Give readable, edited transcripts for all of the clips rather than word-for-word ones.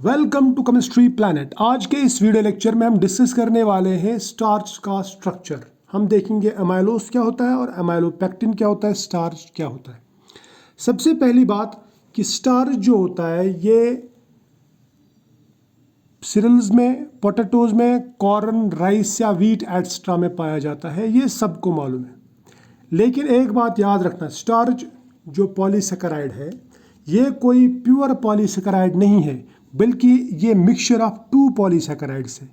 Welcome to chemistry planet. आज के इस वीडियो लेक्चर में हम डिस्कस करने वाले हैं स्टार्च का स्ट्रक्चर। हम देखेंगे अमाइलोस क्या होता है और अमाइलोपेक्टिन क्या होता है, स्टार्च क्या होता है। सबसे पहली बात कि स्टार्च जो होता है ये सीरियल्स में, पोटैटोज में, कॉर्न, राइस या व्हीट एट्सट्रा में पाया जाता है, ये सबको मालूम है। लेकिन एक बात याद रखना, स्टार्च जो पॉलीसेकेराइड है ये कोई प्योर पॉलीसेकेराइड नहीं है, बल्कि ये मिक्सचर ऑफ टू पॉलीसेकेराइड्स है।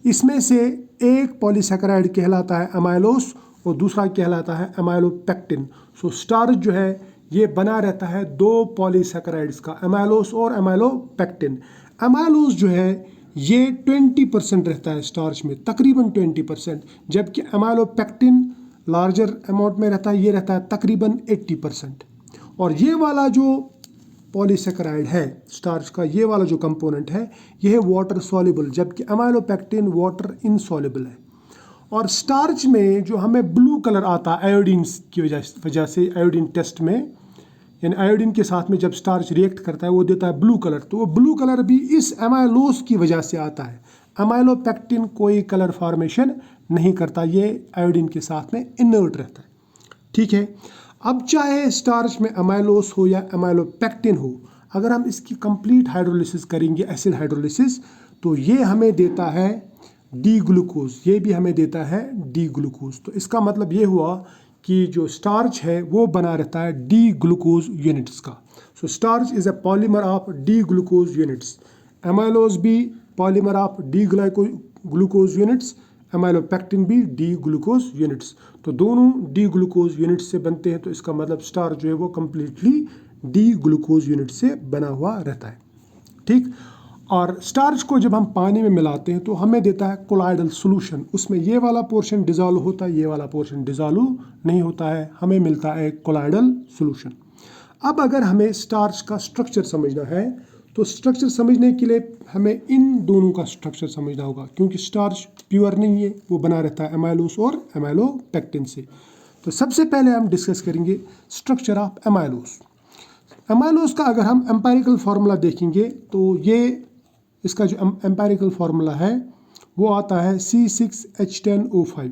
इसमें से एक पॉलीसेकेराइड कहलाता है अमाइलोस और दूसरा कहलाता है अमाइलोपेक्टिन। सो स्टार्च जो है ये बना रहता है दो पॉलीसेकेराइड्स का, अमाइलोस और अमाइलोपेक्टिन। अमाइलोस जो है ये 20% रहता है स्टार्च में, तकरीबन 20%, जबकि अमाइलोपेक्टिन लार्जर अमाउंट में रहता है, ये रहता है तकरीबन 80%। और ये वाला जो पॉलीसेकेराइड है स्टार्च का, ये वाला जो कंपोनेंट है ये है वाटर सॉल्युबल, जबकि अमाइलोपेक्टिन वाटर इनसॉल्युबल है। और स्टार्च में जो हमें ब्लू कलर आता है आयोडीन की वजह से, आयोडीन टेस्ट में, यानी आयोडीन के साथ में जब स्टार्च रिएक्ट करता है वो देता है ब्लू कलर, तो वो ब्लू कलर भी इस अमाइलोस की वजह से आता है। अमाइलोपेक्टिन कोई कलर फॉर्मेशन नहीं करता, ये आयोडीन के साथ में इनर्ट रहता है। ठीक है, अब चाहे स्टार्च में अमाइलोस हो या अमाइलोपेक्टिन हो, अगर हम इसकी कंप्लीट हाइड्रोलिसिस करेंगे, एसिड हाइड्रोलिसिस, तो ये हमें देता है डी ग्लूकोज, ये भी हमें देता है डी ग्लूकोज। तो इसका मतलब ये हुआ कि जो स्टार्च है वो बना रहता है डी ग्लूकोज यूनिट्स का। So starch is a polymer of D glucose units. Amylose भी polymer of D glucose units, amylopectin भी डी ग्लूकोज यूनिट्स। तो दोनों डी ग्लूकोज यूनिट से बनते हैं, तो इसका मतलब स्टार्च जो है वो कम्प्लीटली डी ग्लूकोज यूनिट से बना हुआ रहता है। ठीक, और स्टार्च को जब हम पानी में मिलाते हैं तो हमें देता है कोलाइडल सॉल्यूशन। उसमें ये वाला पोर्शन डिजॉल्व होता है, ये वाला पोर्शन डिजॉल्व नहीं होता है, हमें मिलता है कोलाइडल सॉल्यूशन। अब अगर हमें स्टार्च का स्ट्रक्चर समझना है तो स्ट्रक्चर समझने के लिए हमें इन दोनों का स्ट्रक्चर समझना होगा, क्योंकि स्टार्च प्योर नहीं है, वो बना रहता है अमाइलोस और अमाइलोपेक्टिन से। तो सबसे पहले हम डिस्कस करेंगे स्ट्रक्चर ऑफ अमाइलोस। अमाइलोस का अगर हम एम्पेरिकल फार्मूला देखेंगे तो ये इसका जो एम्पेरिकल फार्मूला है वो आता है C6H10O5।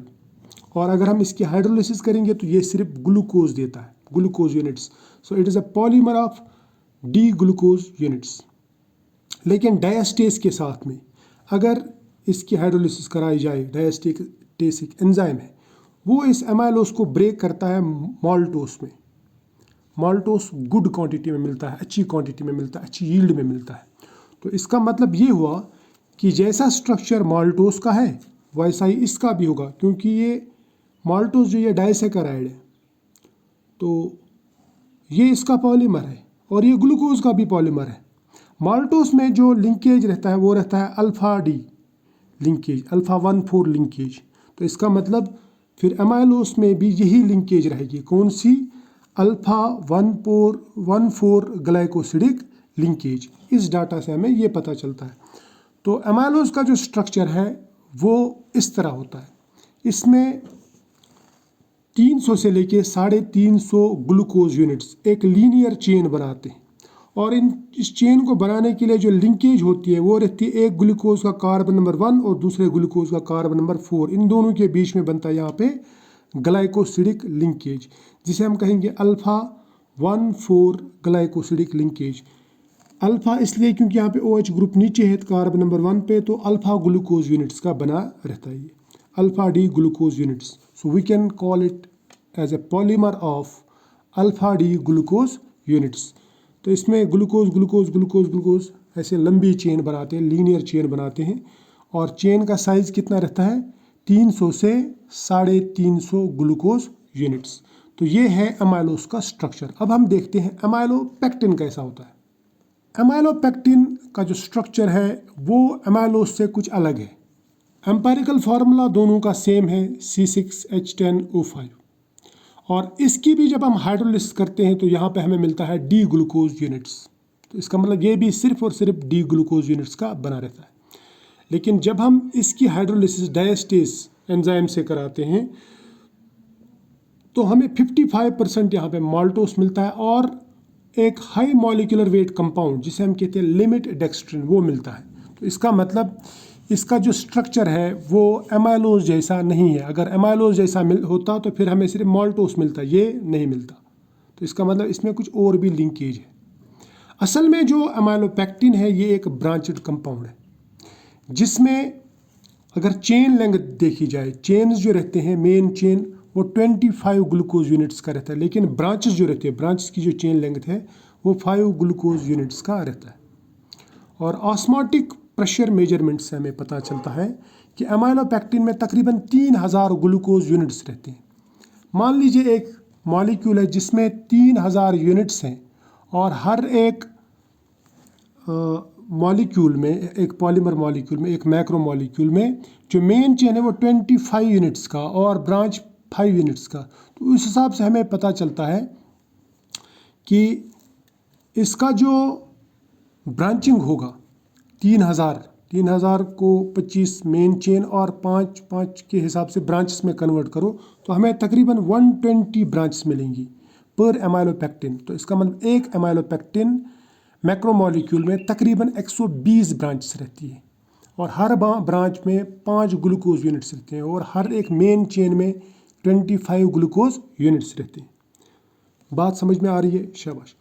और अगर हम इसकी हाइड्रोलिसिस करेंगे तो ये सिर्फ ग्लूकोज देता है, glucose units. So it is a polymer of D glucose units. लेकिन डायस्टेस के साथ में अगर इसकी हाइड्रोलिसिस कराई जाए, डायस्टेसिक एंजाइम है वो इस अमाइलोस को ब्रेक करता है माल्टोस में। माल्टोस गुड क्वांटिटी में मिलता है, अच्छी क्वांटिटी में मिलता है, अच्छी यील्ड में मिलता है। तो इसका मतलब ये हुआ कि जैसा स्ट्रक्चर माल्टोस का है वैसा ही इसका भी होगा, क्योंकि ये माल्टोस जो ये डाइसेकेराइड है तो ये इसका पॉलीमर है और ये ग्लूकोज का भी पॉलीमर है। माल्टोस में जो लिंकेज रहता है वो रहता है alpha D linkage, alpha 1,4 linkage. तो इसका मतलब फिर अमाइलोस में भी यही लिंकेज रहेगी, कौन सी? Alpha 1,4 glycosidic linkage. इस डाटा से हमें ये पता चलता है। तो अमाइलोस का जो स्ट्रक्चर है वो इस तरह होता है। इसमें 300 से लेके 350 ग्लूकोज यूनिट्स एक लीनियर चेन बनाते हैं, और इस चेन को बनाने के लिए जो लिंकेज होती है वो रहती है एक ग्लूकोज का कार्बन नंबर 1 और दूसरे ग्लूकोज का कार्बन नंबर 4, इन दोनों के बीच में बनता है यहाँ पे ग्लाइकोसिडिक लिंकेज, जिसे हम कहेंगे अल्फ़ा 1,4 ग्लाइकोसिडिक लिंकेज। अल्फ़ा इसलिए क्योंकि यहाँ पे OH ग्रुप नीचे है कार्बन नंबर 1 पे, तो अल्फ़ा ग्लूकोज यूनिट्स का बना रहता है ये alpha D glucose units. So we can call it as a polymer of alpha D glucose units. तो इसमें ग्लूकोज ग्लूकोज ग्लूकोज ग्लूकोज ऐसे लंबी चेन बनाते हैं, लीनियर चेन बनाते हैं, और चेन का साइज़ कितना रहता है? 300 से 350 ग्लूकोज यूनिट्स। तो ये है अमाइलोस का स्ट्रक्चर। अब हम देखते हैं अमाइलोपेक्टिन कैसा होता है। अमाइलोपेक्टिन का जो स्ट्रक्चर है वो अमाइलोस से कुछ अलग है। एम्पेरिकल फार्मूला दोनों का सेम है, C6H10O5। और इसकी भी जब हम हाइड्रोलिसिस करते हैं तो यहाँ पे हमें मिलता है डी ग्लूकोज यूनिट्स। तो इसका मतलब ये भी सिर्फ और सिर्फ डी ग्लूकोज यूनिट्स का बना रहता है। लेकिन जब हम इसकी हाइड्रोलिसिस डायस्टेस एंजाइम से कराते हैं तो हमें 55% यहाँ पे माल्टोस मिलता है और एक हाई मॉलिक्यूलर वेट कंपाउंड जिसे हम कहते हैं लिमिट डेक्स्ट्रिन वो मिलता है। तो इसका मतलब इसका जो स्ट्रक्चर है वो एमाइलोज जैसा नहीं है। अगर एमाइलोज जैसा होता तो फिर हमें सिर्फ माल्टोस मिलता, ये नहीं मिलता। तो इसका मतलब इसमें कुछ और भी लिंकेज है। असल में जो एमाइलोपेक्टिन है ये एक ब्रांचड कंपाउंड है जिसमें अगर चेन लेंथ देखी जाए, चेन्स जो रहते हैं मेन चेन वो 25 ग्लूकोज यूनिट्स का रहता है, लेकिन ब्रांचेस जो रहते हैं, ब्रांचेस की जो चेन लेंथ है वो 5 ग्लूकोज यूनिट्स का रहता है। और ऑस्मोटिक प्रेशर मेजरमेंट से हमें पता चलता है कि एमाइलोपेक्टिन में तकरीबन 3000 ग्लूकोज यूनिट्स रहते हैं। मान लीजिए एक मॉलिक्यूल है जिसमें 3000 यूनिट्स हैं और हर एक मॉलिक्यूल में, एक पॉलीमर मॉलिक्यूल में, एक मैक्रो मॉलिक्यूल में जो मेन चेन है वो 25 यूनिट्स का और ब्रांच 5 यूनिट्स का। तो उस हिसाब से हमें पता चलता है कि इसका जो ब्रांचिंग होगा 3000 को 25 मेन चेन और 5 के हिसाब से ब्रांचेस में कन्वर्ट करो तो हमें तकरीबन 120 ब्रांचेस मिलेंगी पर एमाइलोपेक्टिन। तो इसका मतलब एक एमाइलोपेक्टिन मैक्रोमॉलिक्यूल में तकरीबन 120 ब्रांचेस रहती है और हर ब्रांच में 5 ग्लूकोज यूनिट्स रहते हैं और हर एक मेन चेन में 25 ग्लूकोज यूनिट्स रहते हैं। बात समझ में आ रही है? शाबाश।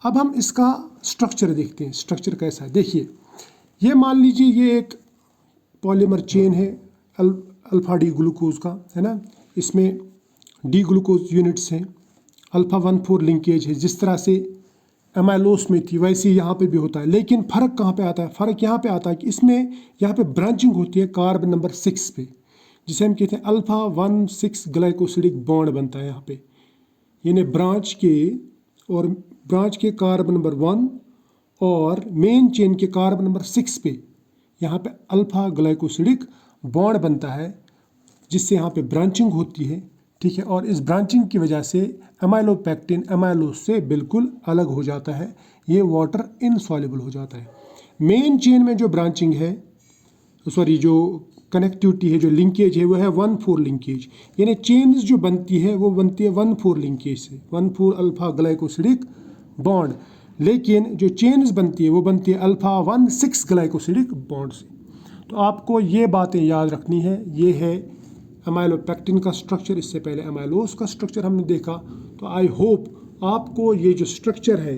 अब हम इसका स्ट्रक्चर देखते हैं, स्ट्रक्चर कैसा है। देखिए, ये मान लीजिए ये एक पॉलीमर चेन है अल्फा डी ग्लूकोज का, है ना। इसमें डी ग्लूकोज यूनिट्स हैं, अल्फा 1,4 लिंकेज है। जिस तरह से एमाइलोस में थी वैसे ही यहाँ पे भी होता है, लेकिन फ़र्क कहाँ पे आता है? फ़र्क यहाँ पे आता है कि इसमें यहाँ पे ब्रांचिंग होती है कार्बन नंबर 6 पे, जिसे हम कहते हैं अल्फा 1,6 ग्लाइकोसिडिक बॉन्ड बनता है यहाँ पे। यानी ब्रांच के कार्बन नंबर 1 और मेन चेन के कार्बन नंबर 6 पे यहाँ पे अल्फा ग्लाइकोसिडिक बॉन्ड बनता है, जिससे यहाँ पे ब्रांचिंग होती है, ठीक है। और इस ब्रांचिंग की वजह से एमाइलोपेक्टिन एमाइलोस से बिल्कुल अलग हो जाता है, ये वाटर इनसॉल्युबल हो जाता है। मेन चेन में जो ब्रांचिंग है, जो कनेक्टिविटी है, जो लिंकेज है वो है 1,4 लिंकेज। यानी चेन्स जो बनती है वो बनती है 1,4 लिंकेज से, 1,4 अल्फा ग्लाइकोसिडिक बॉन्ड। लेकिन जो चेन्स बनती है वो बनती है अल्फा 1,6 ग्लाइकोसिडिक बॉन्ड से। तो आपको ये बातें याद रखनी है। ये है एमाइलोपेक्टिन का स्ट्रक्चर। इससे पहले एमाइलोस का स्ट्रक्चर हमने देखा। तो आई होप आपको ये जो स्ट्रक्चर है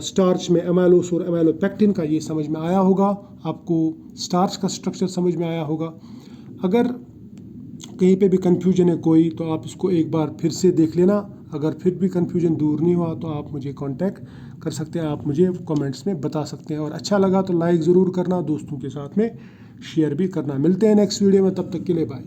स्टार्च में एमाइलोस और एमाइलोपेक्टिन का, ये समझ में आया होगा। आपको स्टार्च का स्ट्रक्चर समझ में आया होगा। अगर कहीं पे भी कंफ्यूजन है कोई, तो आप इसको एक बार फिर से देख लेना। अगर फिर भी कंफ्यूजन दूर नहीं हुआ तो आप मुझे कांटेक्ट कर सकते हैं, आप मुझे कमेंट्स में बता सकते हैं। और अच्छा लगा तो लाइक ज़रूर करना, दोस्तों के साथ में शेयर भी करना। मिलते हैं नेक्स्ट वीडियो में, तब तक के लिए बाय।